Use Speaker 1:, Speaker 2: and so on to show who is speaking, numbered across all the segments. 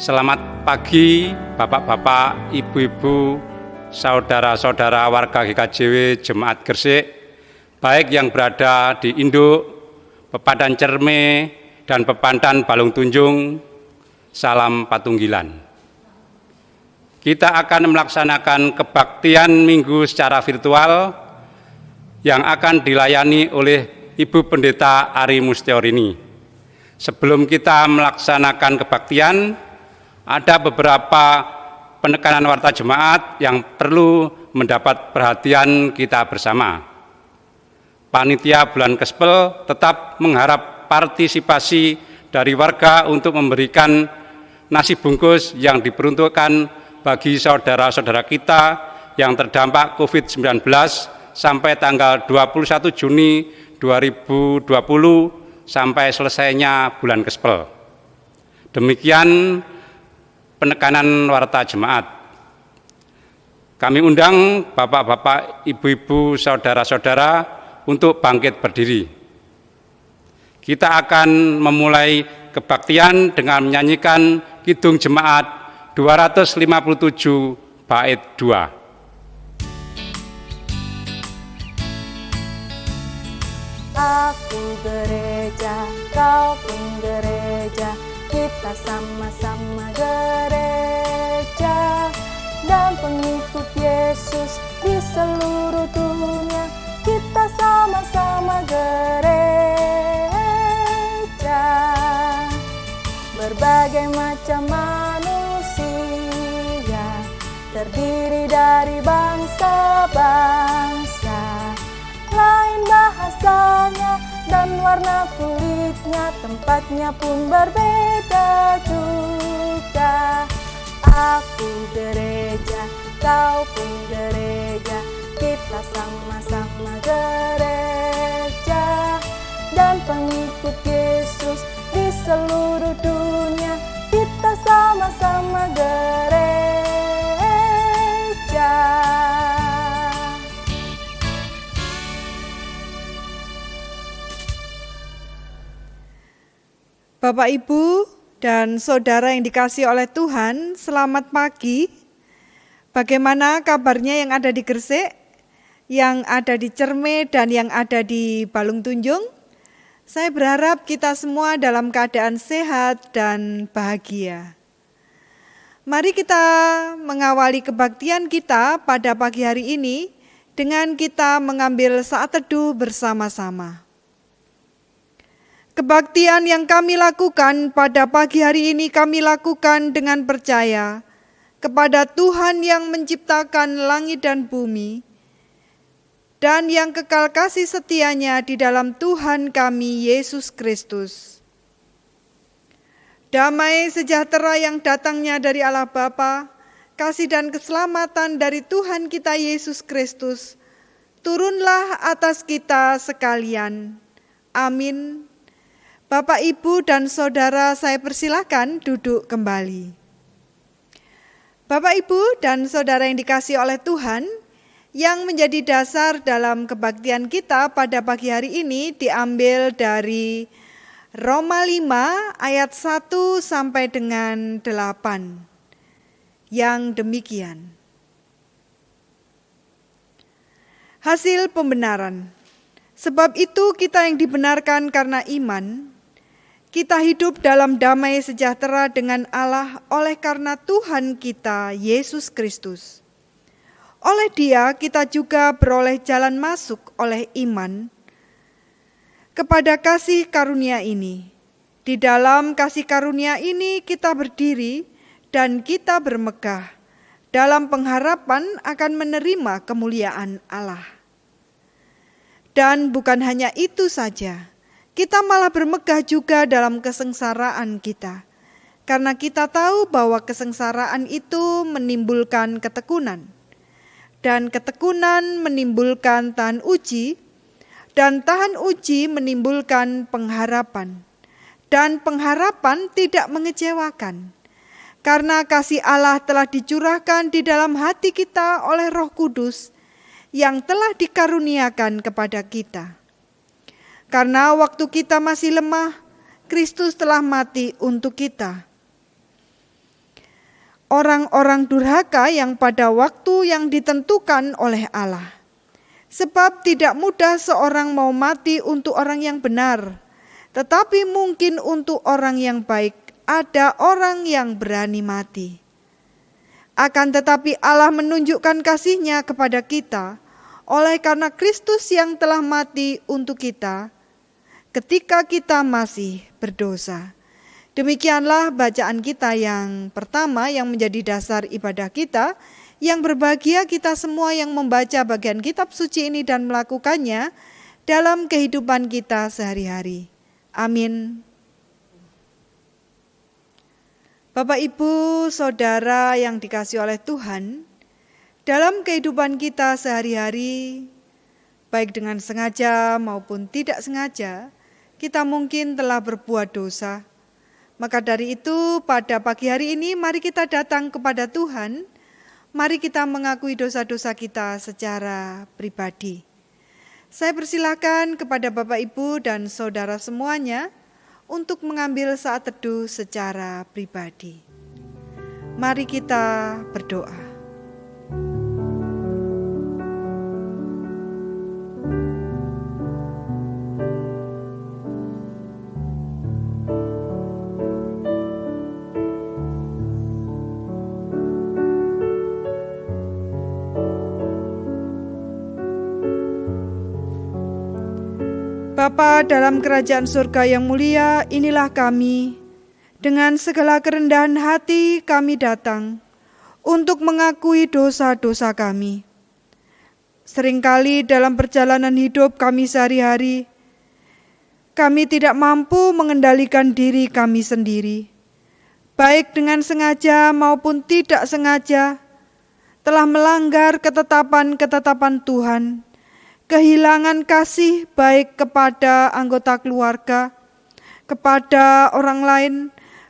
Speaker 1: Selamat pagi Bapak-bapak, Ibu-ibu, saudara-saudara warga GKJW Jemaat Gresik, baik yang berada di Induk, Pepadan Cerme, dan Pepadan Balung Tunjung. Salam Patunggilan. Kita akan melaksanakan kebaktian minggu secara virtual yang akan dilayani oleh Ibu Pendeta Ari Mustiorini. Sebelum kita melaksanakan kebaktian, ada beberapa penekanan warta jemaat yang perlu mendapat perhatian kita bersama. Panitia Bulan Kespel tetap mengharap partisipasi dari warga untuk memberikan nasi bungkus yang diperuntukkan bagi saudara-saudara kita yang terdampak COVID-19 sampai tanggal 21 Juni 2020 sampai selesainya Bulan Kespel. Demikian penekanan warta jemaat. Kami undang Bapak-bapak, Ibu-ibu, saudara-saudara untuk bangkit berdiri. Kita akan memulai kebaktian dengan menyanyikan Kidung Jemaat 257 bait 2.
Speaker 2: Aku gereja, kau pun gereja, kita sama-sama gereja dan pengikut Yesus di seluruh dunia. Kita sama-sama gereja. Berbagai macam manusia terdiri dari bangsa-bangsa, lain bahasanya dan warna kulitnya, tempatnya pun berbeda juga. Aku gereja, kau pun gereja, kita sama-sama gereja dan pengikut Yesus di seluruh dunia. Kita sama-sama gereja.
Speaker 3: Bapak, Ibu, dan saudara yang dikasihi oleh Tuhan, selamat pagi. Bagaimana kabarnya yang ada di Gresik, yang ada di Cerme, dan yang ada di Balung Tunjung? Saya berharap kita semua dalam keadaan sehat dan bahagia. Mari kita mengawali kebaktian kita pada pagi hari ini dengan kita mengambil saat teduh bersama-sama. Kebaktian yang kami lakukan pada pagi hari ini kami lakukan dengan percaya kepada Tuhan yang menciptakan langit dan bumi dan yang kekal kasih setianya di dalam Tuhan kami Yesus Kristus. Damai sejahtera yang datangnya dari Allah Bapa, kasih dan keselamatan dari Tuhan kita Yesus Kristus, turunlah atas kita sekalian. Amin. Bapak, Ibu, dan saudara, saya persilakan duduk kembali. Bapak, Ibu, dan saudara yang dikasihi oleh Tuhan, yang menjadi dasar dalam kebaktian kita pada pagi hari ini diambil dari Roma 5 ayat 1 sampai dengan 8. Yang demikian. Hasil pembenaran. Sebab itu kita yang dibenarkan karena iman, kita hidup dalam damai sejahtera dengan Allah oleh karena Tuhan kita, Yesus Kristus. Oleh Dia kita juga beroleh jalan masuk oleh iman kepada kasih karunia ini. Di dalam kasih karunia ini kita berdiri dan kita bermegah dalam pengharapan akan menerima kemuliaan Allah. Dan bukan hanya itu saja, kita malah bermegah juga dalam kesengsaraan kita, karena kita tahu bahwa kesengsaraan itu menimbulkan ketekunan, dan ketekunan menimbulkan tahan uji, dan tahan uji menimbulkan pengharapan, dan pengharapan tidak mengecewakan, karena kasih Allah telah dicurahkan di dalam hati kita oleh Roh Kudus yang telah dikaruniakan kepada kita. Karena waktu kita masih lemah, Kristus telah mati untuk kita. orang-orang durhaka yang pada waktu yang ditentukan oleh Allah. Sebab tidak mudah seorang mau mati untuk orang yang benar, tetapi mungkin untuk orang yang baik ada orang yang berani mati. Akan tetapi Allah menunjukkan kasih-Nya kepada kita oleh karena Kristus yang telah mati untuk kita ketika kita masih berdosa. Demikianlah bacaan kita yang pertama yang menjadi dasar ibadah kita. Yang berbahagia kita semua yang membaca bagian kitab suci ini dan melakukannya dalam kehidupan kita sehari-hari. Amin. Bapak, Ibu, Saudara yang dikasihi oleh Tuhan, dalam kehidupan kita sehari-hari, baik dengan sengaja maupun tidak sengaja, kita mungkin telah berbuat dosa. Maka dari itu, pada pagi hari ini mari kita datang kepada Tuhan. Mari kita mengakui dosa-dosa kita secara pribadi. Saya persilakan kepada Bapak, Ibu, dan Saudara semuanya untuk mengambil saat teduh secara pribadi. Mari kita berdoa. Bapa dalam kerajaan surga yang mulia, inilah kami. Dengan segala kerendahan hati kami datang untuk mengakui dosa-dosa kami. Seringkali dalam perjalanan hidup kami sehari-hari, kami tidak mampu mengendalikan diri kami sendiri. Baik dengan sengaja maupun tidak sengaja, telah melanggar ketetapan-ketetapan Tuhan. Kehilangan kasih baik kepada anggota keluarga, kepada orang lain,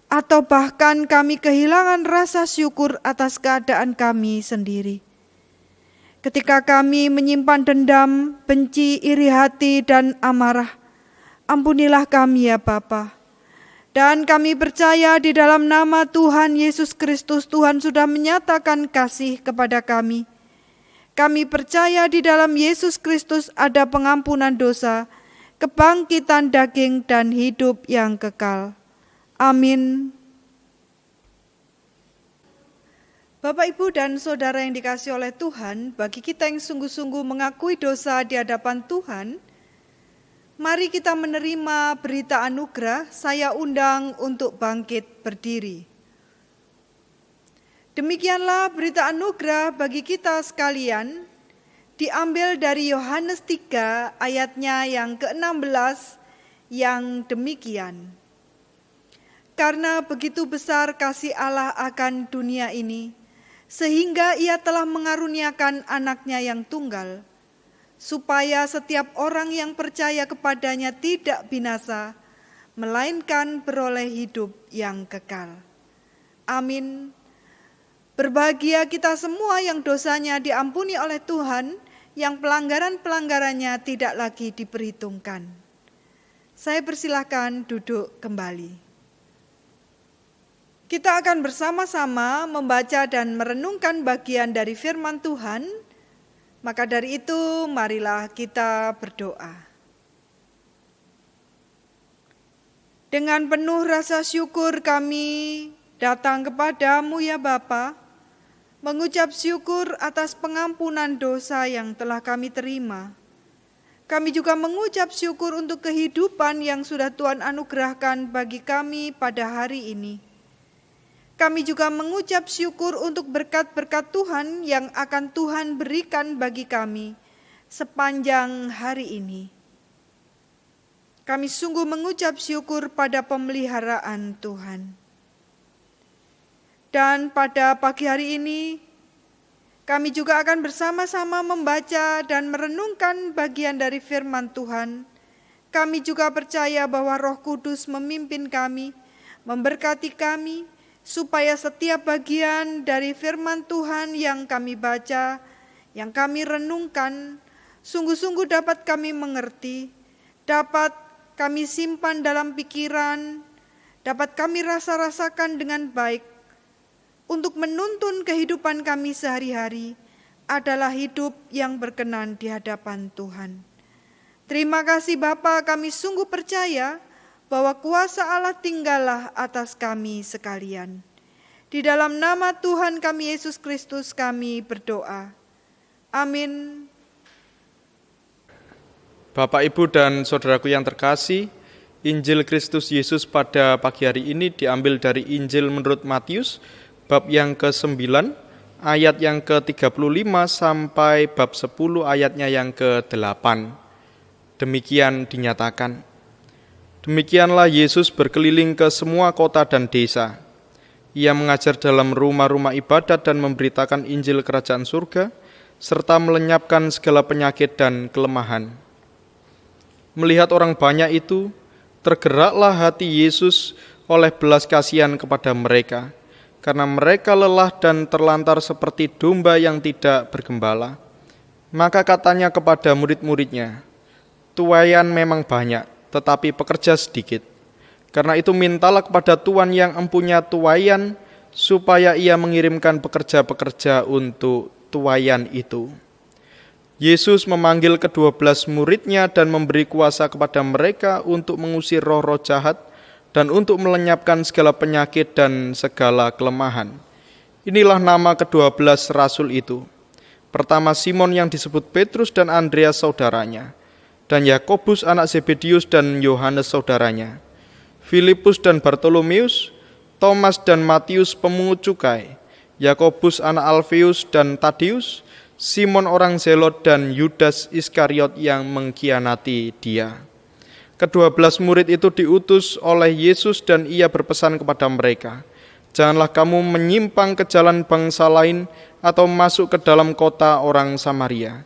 Speaker 3: atau bahkan kami kehilangan rasa syukur atas keadaan kami sendiri. Ketika kami menyimpan dendam, benci, iri hati, dan amarah, ampunilah kami ya Bapa. Dan kami percaya di dalam nama Tuhan Yesus Kristus, Tuhan sudah menyatakan kasih kepada kami. Kami percaya di dalam Yesus Kristus ada pengampunan dosa, kebangkitan daging, dan hidup yang kekal. Amin. Bapak, Ibu, dan Saudara yang dikasihi oleh Tuhan, bagi kita yang sungguh-sungguh mengakui dosa di hadapan Tuhan, mari kita menerima berita anugerah. Saya undang untuk bangkit berdiri. Demikianlah berita anugerah bagi kita sekalian, diambil dari Yohanes 3 ayatnya yang ke-16 yang demikian. Karena begitu besar kasih Allah akan dunia ini, sehingga Ia telah mengaruniakan anaknya yang tunggal, supaya setiap orang yang percaya kepadanya tidak binasa, melainkan beroleh hidup yang kekal. Amin. Berbahagia kita semua yang dosanya diampuni oleh Tuhan, yang pelanggaran-pelanggarannya tidak lagi diperhitungkan. Saya persilahkan duduk kembali. Kita akan bersama-sama membaca dan merenungkan bagian dari firman Tuhan. Maka dari itu, marilah kita berdoa. Dengan penuh rasa syukur kami datang kepadamu ya Bapa, mengucap syukur atas pengampunan dosa yang telah kami terima. Kami juga mengucap syukur untuk kehidupan yang sudah Tuhan anugerahkan bagi kami pada hari ini. Kami juga mengucap syukur untuk berkat-berkat Tuhan yang akan Tuhan berikan bagi kami sepanjang hari ini. Kami sungguh mengucap syukur pada pemeliharaan Tuhan. Dan pada pagi hari ini, kami juga akan bersama-sama membaca dan merenungkan bagian dari firman Tuhan. Kami juga percaya bahwa Roh Kudus memimpin kami, memberkati kami, supaya setiap bagian dari firman Tuhan yang kami baca, yang kami renungkan, sungguh-sungguh dapat kami mengerti, dapat kami simpan dalam pikiran, dapat kami rasa-rasakan dengan baik, untuk menuntun kehidupan kami sehari-hari adalah hidup yang berkenan di hadapan Tuhan. Terima kasih Bapa, kami sungguh percaya bahwa kuasa Allah tinggallah atas kami sekalian. Di dalam nama Tuhan kami Yesus Kristus kami berdoa. Amin.
Speaker 4: Bapak, Ibu, dan saudaraku yang terkasih, Injil Kristus Yesus pada pagi hari ini diambil dari Injil menurut Matius, bab yang ke-9, ayat yang ke-35 sampai bab 10 ayatnya yang ke-8. Demikian dinyatakan. Demikianlah Yesus berkeliling ke semua kota dan desa. Ia mengajar dalam rumah-rumah ibadat dan memberitakan Injil Kerajaan Surga, serta melenyapkan segala penyakit dan kelemahan. Melihat orang banyak itu, tergeraklah hati Yesus oleh belas kasihan kepada mereka, karena mereka lelah dan terlantar seperti domba yang tidak bergembala. Maka katanya kepada murid-muridnya, "Tuaian memang banyak, tetapi pekerja sedikit. Karena itu mintalah kepada Tuan yang empunya tuaian, supaya ia mengirimkan pekerja-pekerja untuk tuaian itu." Yesus memanggil ke-12 muridnya dan memberi kuasa kepada mereka untuk mengusir roh-roh jahat dan untuk melenyapkan segala penyakit dan segala kelemahan. Inilah nama ke-12 rasul itu. Pertama Simon yang disebut Petrus dan Andreas saudaranya, dan Yakobus anak Zebedius dan Yohanes saudaranya, Filipus dan Bartolomeus, Thomas dan Matius pemungut cukai, Yakobus anak Alfeus dan Tadeus, Simon orang Zelot dan Yudas Iskariot yang mengkhianati dia. Ke-12 murid itu diutus oleh Yesus dan ia berpesan kepada mereka, "Janganlah kamu menyimpang ke jalan bangsa lain atau masuk ke dalam kota orang Samaria,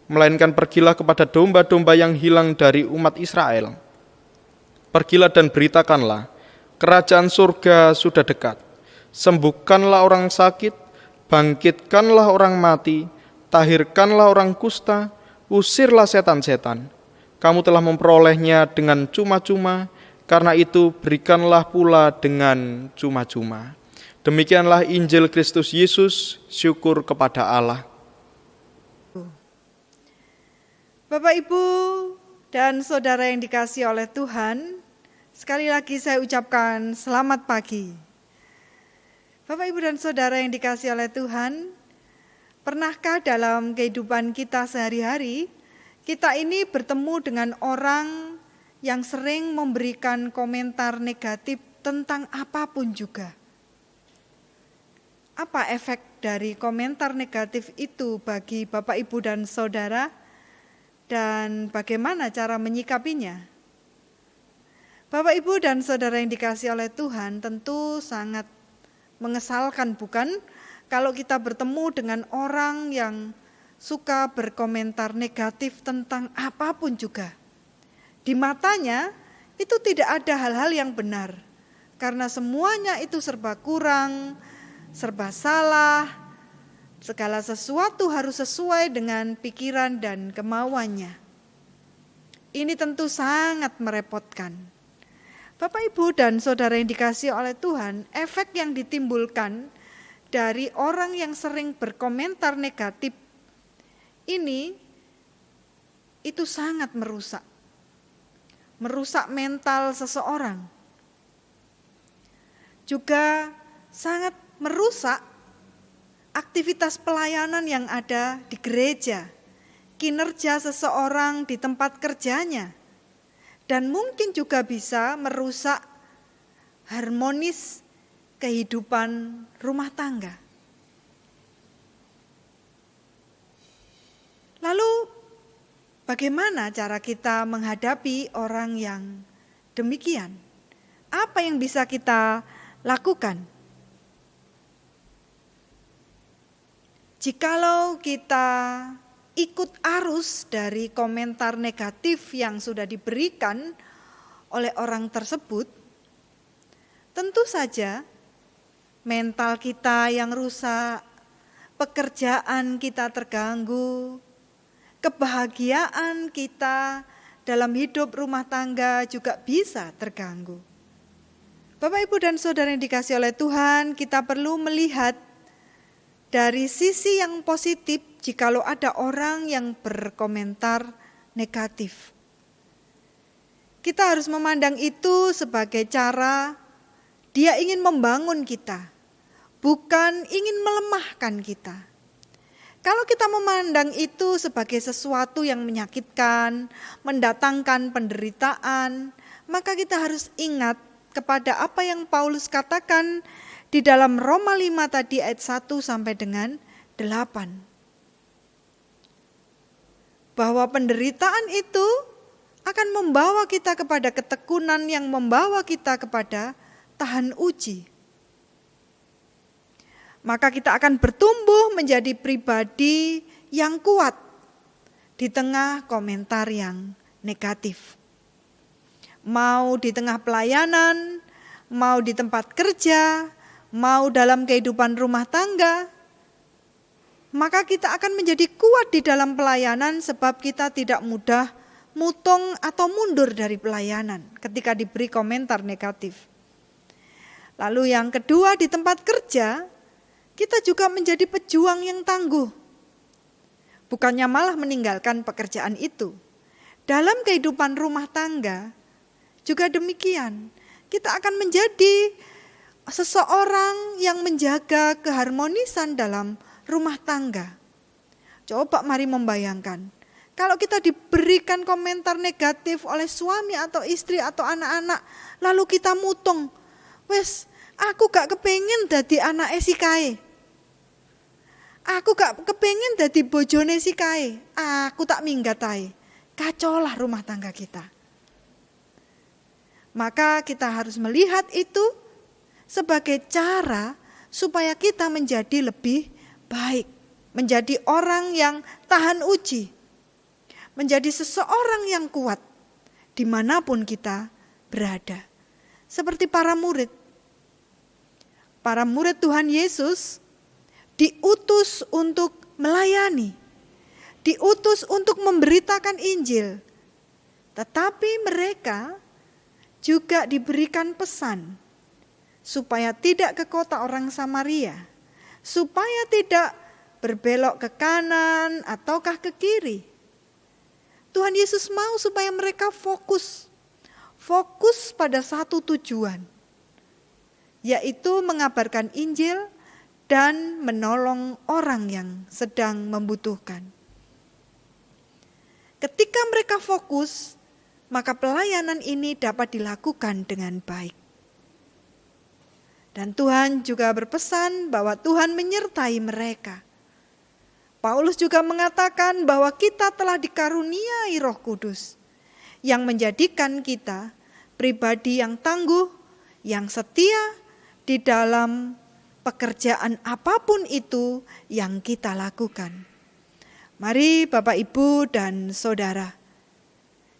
Speaker 4: melainkan pergilah kepada domba-domba yang hilang dari umat Israel. Pergilah dan beritakanlah, kerajaan surga sudah dekat. Sembuhkanlah orang sakit, bangkitkanlah orang mati, tahirkanlah orang kusta, usirlah setan-setan. Kamu telah memperolehnya dengan cuma-cuma, karena itu berikanlah pula dengan cuma-cuma." Demikianlah Injil Kristus Yesus, syukur kepada Allah.
Speaker 3: Bapak, Ibu, dan saudara yang dikasihi oleh Tuhan, sekali lagi saya ucapkan selamat pagi. Bapak, Ibu, dan saudara yang dikasihi oleh Tuhan, pernahkah dalam kehidupan kita sehari-hari, kita ini bertemu dengan orang yang sering memberikan komentar negatif tentang apapun juga? Apa efek dari komentar negatif itu bagi Bapak, Ibu, dan saudara? Dan bagaimana cara menyikapinya? Bapak, Ibu, dan saudara yang dikasihi oleh Tuhan, tentu sangat mengesalkan, bukan? Kalau kita bertemu dengan orang yang suka berkomentar negatif tentang apapun juga. Di matanya itu tidak ada hal-hal yang benar, karena semuanya itu serba kurang, serba salah, segala sesuatu harus sesuai dengan pikiran dan kemauannya. Ini tentu sangat merepotkan. Bapak, Ibu, dan saudara yang dikasihi oleh Tuhan, efek yang ditimbulkan dari orang yang sering berkomentar negatif ini itu sangat merusak mental seseorang. Juga sangat merusak aktivitas pelayanan yang ada di gereja, kinerja seseorang di tempat kerjanya, dan mungkin juga bisa merusak harmonis kehidupan rumah tangga. Lalu bagaimana cara kita menghadapi orang yang demikian? Apa yang bisa kita lakukan? Jikalau kita ikut arus dari komentar negatif yang sudah diberikan oleh orang tersebut, tentu saja mental kita yang rusak, pekerjaan kita terganggu, kebahagiaan kita dalam hidup rumah tangga juga bisa terganggu. Bapak, Ibu, dan Saudara yang dikasihi oleh Tuhan, kita perlu melihat dari sisi yang positif jikalau ada orang yang berkomentar negatif. Kita harus memandang itu sebagai cara dia ingin membangun kita, bukan ingin melemahkan kita. Kalau kita memandang itu sebagai sesuatu yang menyakitkan, mendatangkan penderitaan, maka kita harus ingat kepada apa yang Paulus katakan di dalam Roma 5 tadi ayat 1 sampai dengan 8. Bahwa penderitaan itu akan membawa kita kepada ketekunan yang membawa kita kepada tahan uji. Maka kita akan bertumbuh menjadi pribadi yang kuat di tengah komentar yang negatif. Mau di tengah pelayanan, mau di tempat kerja, mau dalam kehidupan rumah tangga, maka kita akan menjadi kuat di dalam pelayanan sebab kita tidak mudah mutung atau mundur dari pelayanan ketika diberi komentar negatif. Lalu yang kedua, di tempat kerja, kita juga menjadi pejuang yang tangguh. Bukannya malah meninggalkan pekerjaan itu. Dalam kehidupan rumah tangga, juga demikian, kita akan menjadi seseorang yang menjaga keharmonisan dalam rumah tangga. Coba mari membayangkan, kalau kita diberikan komentar negatif oleh suami atau istri atau anak-anak, lalu kita mutung, wes aku gak kepengen dadi anake si kae. Aku gak kepengen dadi bojone si kae. Aku tak minggat ae. Kacolah rumah tangga kita. Maka kita harus melihat itu sebagai cara supaya kita menjadi lebih baik. Menjadi orang yang tahan uji. Menjadi seseorang yang kuat dimanapun kita berada. Seperti para murid. Para murid Tuhan Yesus diutus untuk melayani. Diutus untuk memberitakan Injil. Tetapi mereka juga diberikan pesan supaya tidak ke kota orang Samaria, supaya tidak berbelok ke kanan ataukah ke kiri. Tuhan Yesus mau supaya mereka fokus pada satu tujuan, yaitu mengabarkan Injil dan menolong orang yang sedang membutuhkan. Ketika mereka fokus, maka pelayanan ini dapat dilakukan dengan baik. Dan Tuhan juga berpesan bahwa Tuhan menyertai mereka. Paulus juga mengatakan bahwa kita telah dikaruniai Roh Kudus yang menjadikan kita pribadi yang tangguh, yang setia di dalam pekerjaan apapun itu yang kita lakukan. Mari Bapak, Ibu, dan Saudara,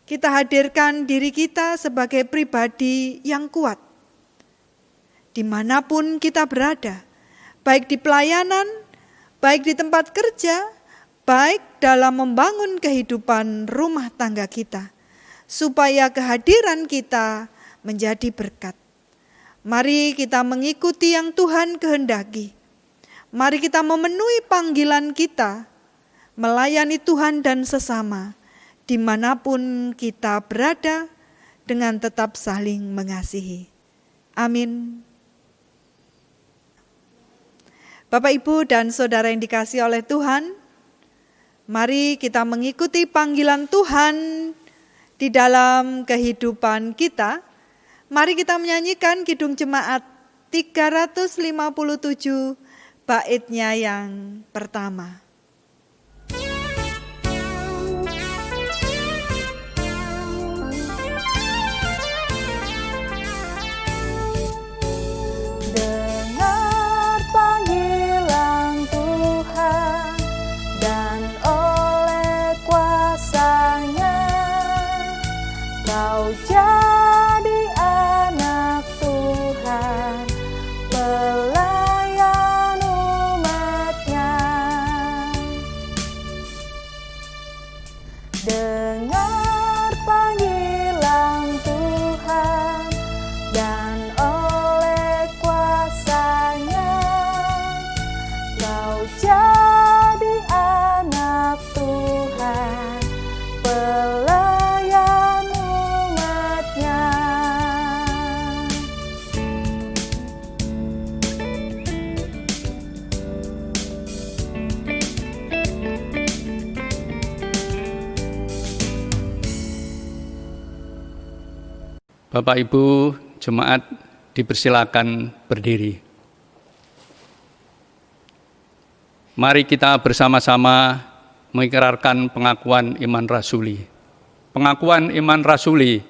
Speaker 3: kita hadirkan diri kita sebagai pribadi yang kuat. Dimanapun kita berada, baik di pelayanan, baik di tempat kerja, baik dalam membangun kehidupan rumah tangga kita, supaya kehadiran kita menjadi berkat. Mari kita mengikuti yang Tuhan kehendaki. Mari kita memenuhi panggilan kita, melayani Tuhan dan sesama, dimanapun kita berada, dengan tetap saling mengasihi. Amin. Bapak, Ibu, dan Saudara yang dikasihi oleh Tuhan, mari kita mengikuti panggilan Tuhan di dalam kehidupan kita. Mari kita menyanyikan Kidung Jemaat 357 baitnya yang pertama.
Speaker 2: Dengar panggilan Tuhan dan oleh kuasa-Nya kau jadi anak Tuhan, pelayan umat-Nya. jadi anak Tuhan, pelayan umat-Nya.
Speaker 5: Bapak Ibu jemaat dipersilakan berdiri. Mari kita bersama-sama mengikrarkan pengakuan iman rasuli. Pengakuan iman rasuli,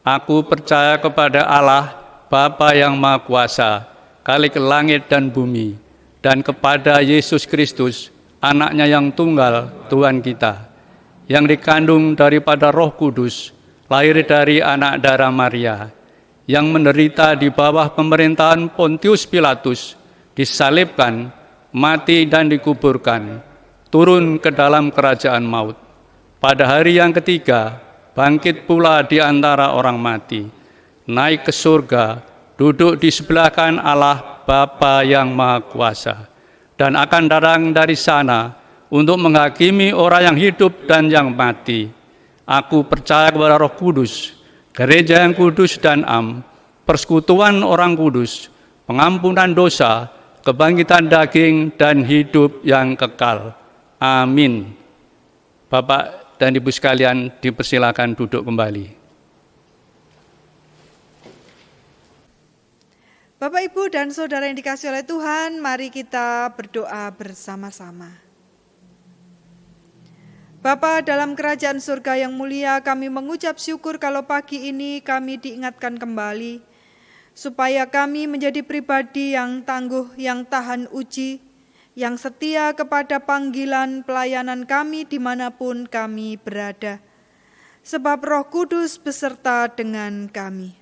Speaker 5: aku percaya kepada Allah, Bapa yang Maha Kuasa, Khalik langit dan bumi, dan kepada Yesus Kristus, anaknya yang tunggal, Tuhan kita, yang dikandung daripada Roh Kudus, lahir dari anak darah Maria, yang menderita di bawah pemerintahan Pontius Pilatus, disalibkan, mati dan dikuburkan, turun ke dalam kerajaan maut. Pada hari yang ketiga, bangkit pula di antara orang mati, naik ke surga, duduk di sebelah kanan Allah Bapa yang Maha Kuasa, dan akan datang dari sana untuk menghakimi orang yang hidup dan yang mati. Aku percaya kepada Roh Kudus, gereja yang kudus dan am, persekutuan orang kudus, pengampunan dosa, kebangkitan daging, dan hidup yang kekal. Amin. Bapak dan Ibu sekalian dipersilakan duduk kembali.
Speaker 3: Bapak, Ibu, dan Saudara yang dikasihi oleh Tuhan, mari kita berdoa bersama-sama. Bapa dalam kerajaan surga yang mulia, kami mengucap syukur kalau pagi ini kami diingatkan kembali, supaya kami menjadi pribadi yang tangguh, yang tahan uji, yang setia kepada panggilan pelayanan kami dimanapun kami berada. Sebab Roh Kudus beserta dengan kami.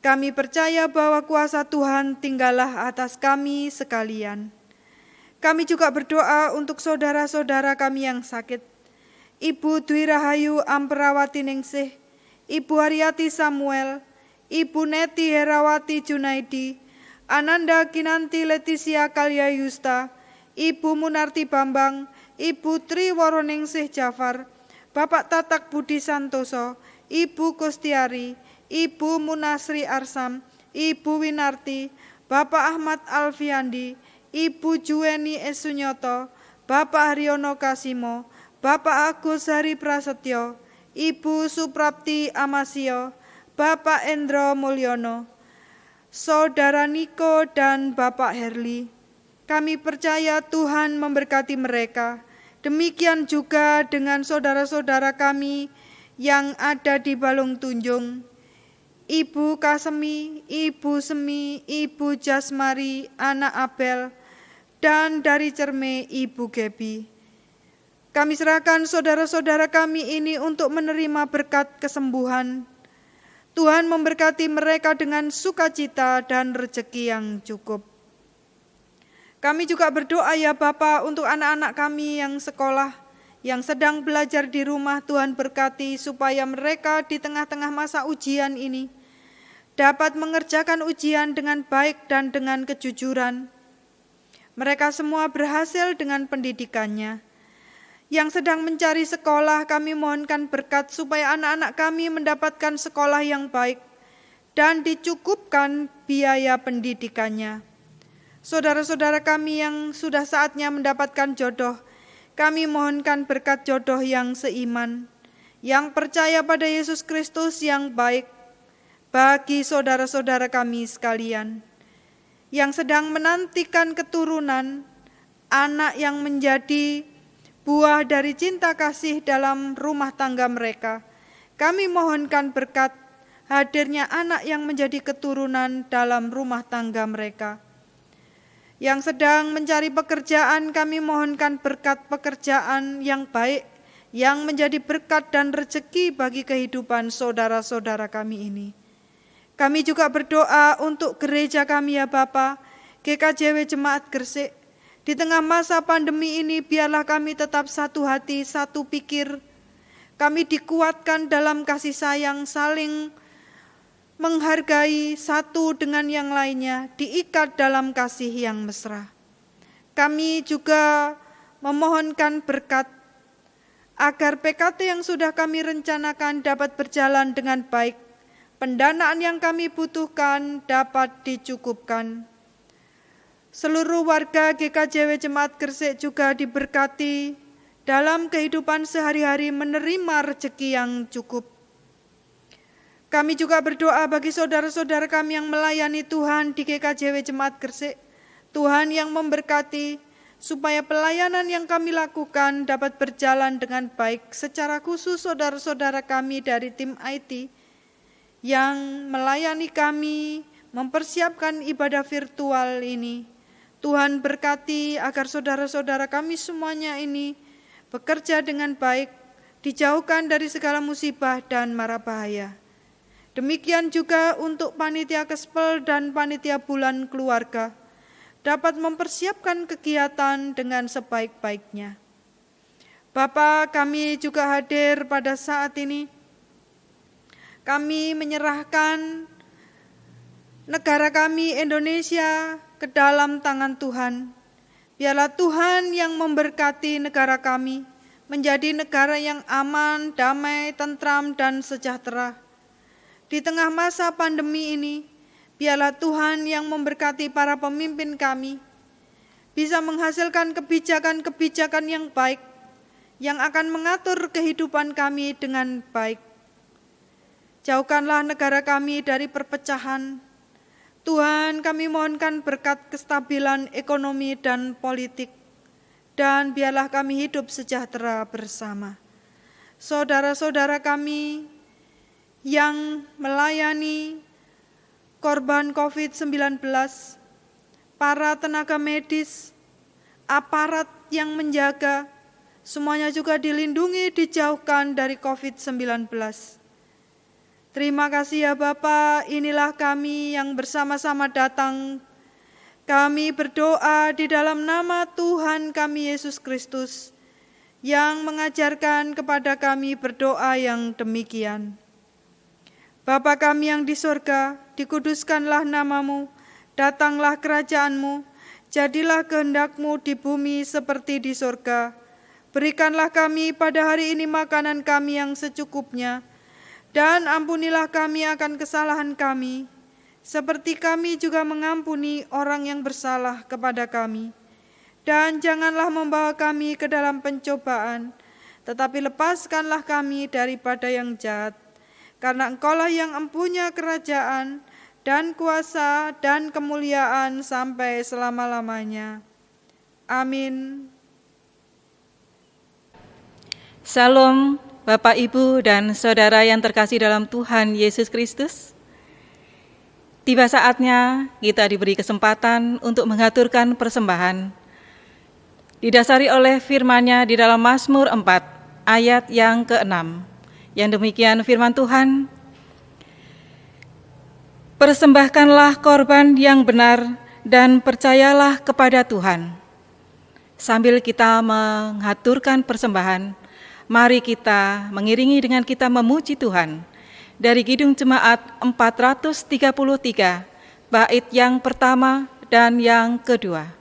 Speaker 3: Kami percaya bahwa kuasa Tuhan tinggallah atas kami sekalian. Kami juga berdoa untuk saudara-saudara kami yang sakit. Ibu Dwi Rahayu Amperawati Ningsih, Ibu Haryati Samuel, Ibu Neti Herawati Junaidi, Ananda Kinanti Leticia Kalyayusta, Ibu Munarti Bambang, Ibu Tri Woroningsih Jafar, Bapak Tatak Budi Santoso, Ibu Kustiari, Ibu Munasri Arsam, Ibu Winarti, Bapak Ahmad Alfiandi, Ibu Juweni Esunyoto, Bapak Haryono Kasimo, Bapak Agus Hari Prasetyo, Ibu Suprapti Amasio, Bapak Endro Mulyono, Saudara Niko dan Bapak Herli. Kami percaya Tuhan memberkati mereka. Demikian juga dengan saudara-saudara kami yang ada di Balung Tunjung, Ibu Kasemi, Ibu Semi, Ibu Jasmari, anak Abel, dan dari Cerme Ibu Gebi. Kami serahkan saudara-saudara kami ini untuk menerima berkat kesembuhan. Tuhan memberkati mereka dengan sukacita dan rezeki yang cukup. Kami juga berdoa ya Bapa untuk anak-anak kami yang sekolah, yang sedang belajar di rumah. Tuhan berkati supaya mereka di tengah-tengah masa ujian ini dapat mengerjakan ujian dengan baik dan dengan kejujuran. Mereka semua berhasil dengan pendidikannya. Yang sedang mencari sekolah, kami mohonkan berkat supaya anak-anak kami mendapatkan sekolah yang baik dan dicukupkan biaya pendidikannya. Saudara-saudara kami yang sudah saatnya mendapatkan jodoh, kami mohonkan berkat jodoh yang seiman, yang percaya pada Yesus Kristus yang baik bagi saudara-saudara kami sekalian, yang sedang menantikan keturunan, anak yang menjadi buah dari cinta kasih dalam rumah tangga mereka. Kami mohonkan berkat hadirnya anak yang menjadi keturunan dalam rumah tangga mereka. Yang sedang mencari pekerjaan, kami mohonkan berkat pekerjaan yang baik, yang menjadi berkat dan rezeki bagi kehidupan saudara-saudara kami ini. Kami juga berdoa untuk gereja kami ya Bapa, GKJW Jemaat Gresik. Di tengah masa pandemi ini biarlah kami tetap satu hati, satu pikir. Kami dikuatkan dalam kasih sayang, saling menghargai satu dengan yang lainnya, diikat dalam kasih yang mesra. Kami juga memohonkan berkat agar PKT yang sudah kami rencanakan dapat berjalan dengan baik. Pendanaan yang kami butuhkan dapat dicukupkan. Seluruh warga GKJW Jemaat Gresik juga diberkati dalam kehidupan sehari-hari menerima rezeki yang cukup. Kami juga berdoa bagi saudara-saudara kami yang melayani Tuhan di GKJW Jemaat Gresik. Tuhan yang memberkati supaya pelayanan yang kami lakukan dapat berjalan dengan baik. Secara khusus saudara-saudara kami dari tim IT yang melayani kami mempersiapkan ibadah virtual ini. Tuhan berkati agar saudara-saudara kami semuanya ini bekerja dengan baik, dijauhkan dari segala musibah dan mara bahaya. Demikian juga untuk panitia Kespel dan panitia bulan keluarga dapat mempersiapkan kegiatan dengan sebaik-baiknya. Bapa, kami juga hadir pada saat ini. Kami menyerahkan negara kami Indonesia ke dalam tangan Tuhan. Biarlah Tuhan yang memberkati negara kami menjadi negara yang aman, damai, tentram, dan sejahtera. Di tengah masa pandemi ini, biarlah Tuhan yang memberkati para pemimpin kami bisa menghasilkan kebijakan-kebijakan yang baik yang akan mengatur kehidupan kami dengan baik. Jauhkanlah negara kami dari perpecahan. Tuhan, kami mohonkan berkat kestabilan ekonomi dan politik, dan biarlah kami hidup sejahtera bersama. Saudara-saudara kami yang melayani korban COVID-19, para tenaga medis, aparat yang menjaga, semuanya juga dilindungi, dijauhkan dari COVID-19. Terima kasih ya Bapa, inilah kami yang bersama-sama datang. Kami berdoa di dalam nama Tuhan kami Yesus Kristus, yang mengajarkan kepada kami berdoa yang demikian. Bapa kami yang di surga, dikuduskanlah namamu, datanglah kerajaanmu, jadilah kehendak-Mu di bumi seperti di surga. Berikanlah kami pada hari ini makanan kami yang secukupnya, dan ampunilah kami akan kesalahan kami, seperti kami juga mengampuni orang yang bersalah kepada kami. Dan janganlah membawa kami ke dalam pencobaan, tetapi lepaskanlah kami daripada yang jahat. Karena Engkaulah yang empunya kerajaan dan kuasa dan kemuliaan sampai selama-lamanya. Amin.
Speaker 6: Salam Bapak, Ibu, dan Saudara yang terkasih dalam Tuhan Yesus Kristus. Tiba saatnya kita diberi kesempatan untuk mengaturkan persembahan. Didasari oleh firman-Nya di dalam Mazmur 4 ayat yang ke-6. Yang demikian firman Tuhan, persembahkanlah korban yang benar dan percayalah kepada Tuhan. Sambil kita mengaturkan persembahan, mari kita mengiringi dengan kita memuji Tuhan dari Kidung Jemaat 433, bait yang pertama dan yang kedua.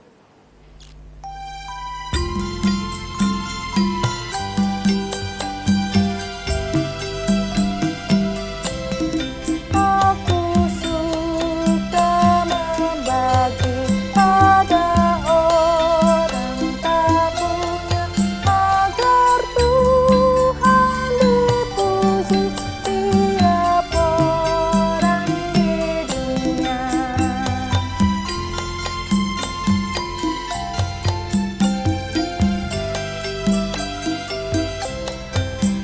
Speaker 2: Aku suka membagi pada orang tak punya, agar Tuhan dipuji tiap orang di dunia.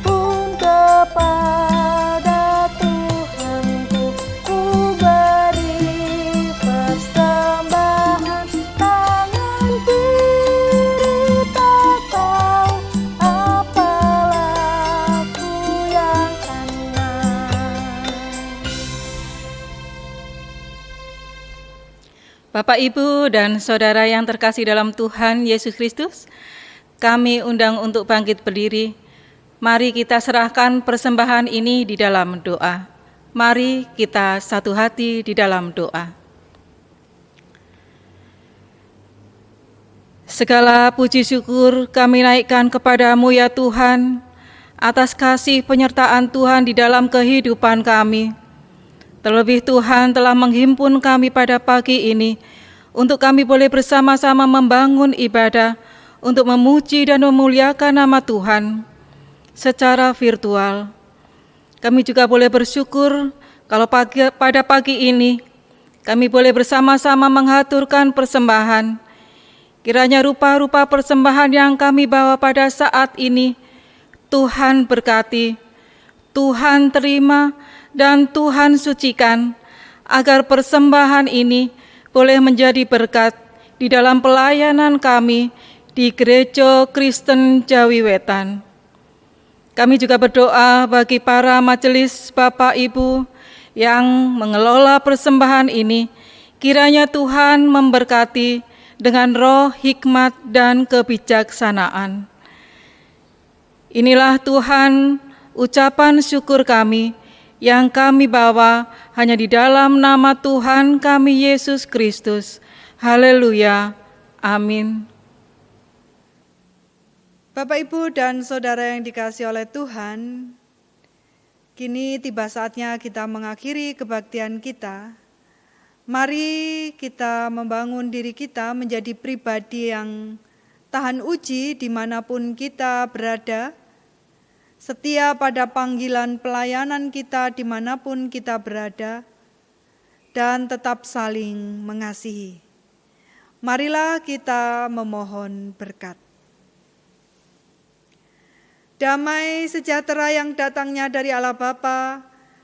Speaker 2: Pun kepada Tuhanku ku beri persembahan, tangan kiri tak tahu apalah ku yang kanan.
Speaker 6: Bapak, Ibu, dan Saudara yang terkasih dalam Tuhan Yesus Kristus, kami undang untuk bangkit berdiri. Mari kita serahkan persembahan ini di dalam doa. Mari kita satu hati di dalam doa. Segala puji syukur kami naikkan kepadamu ya Tuhan, atas kasih penyertaan Tuhan di dalam kehidupan kami. Terlebih Tuhan telah menghimpun kami pada pagi ini, untuk kami boleh bersama-sama membangun ibadah, untuk memuji dan memuliakan nama Tuhan secara virtual. Kami juga boleh bersyukur kalau pada pagi ini kami boleh bersama-sama mengaturkan persembahan. Kiranya rupa-rupa persembahan yang kami bawa pada saat ini, Tuhan berkati, Tuhan terima, dan Tuhan sucikan, agar persembahan ini boleh menjadi berkat di dalam pelayanan kami di Gereja Kristen Jawi Wetan. Kami juga berdoa bagi para majelis Bapak Ibu yang mengelola persembahan ini, kiranya Tuhan memberkati dengan roh hikmat dan kebijaksanaan. Inilah Tuhan ucapan syukur kami yang kami bawa hanya di dalam nama Tuhan kami Yesus Kristus. Haleluya. Amin.
Speaker 3: Bapak, Ibu, dan Saudara yang dikasihi oleh Tuhan, kini tiba saatnya kita mengakhiri kebaktian kita. Mari kita membangun diri kita menjadi pribadi yang tahan uji dimanapun kita berada, setia pada panggilan pelayanan kita dimanapun kita berada, dan tetap saling mengasihi. Marilah kita memohon berkat. Damai sejahtera yang datangnya dari Allah Bapa,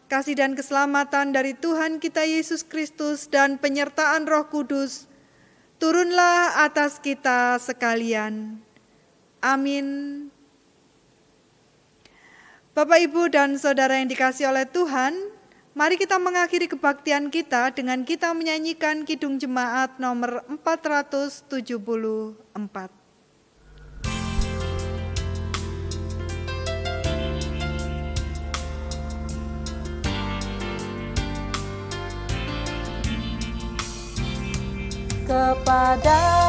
Speaker 3: kasih dan keselamatan dari Tuhan kita Yesus Kristus, dan penyertaan Roh Kudus, turunlah atas kita sekalian. Amin. Bapak, Ibu, dan Saudara yang dikasihi oleh Tuhan, mari kita mengakhiri kebaktian kita dengan kita menyanyikan Kidung Jemaat nomor 474.
Speaker 2: Kepada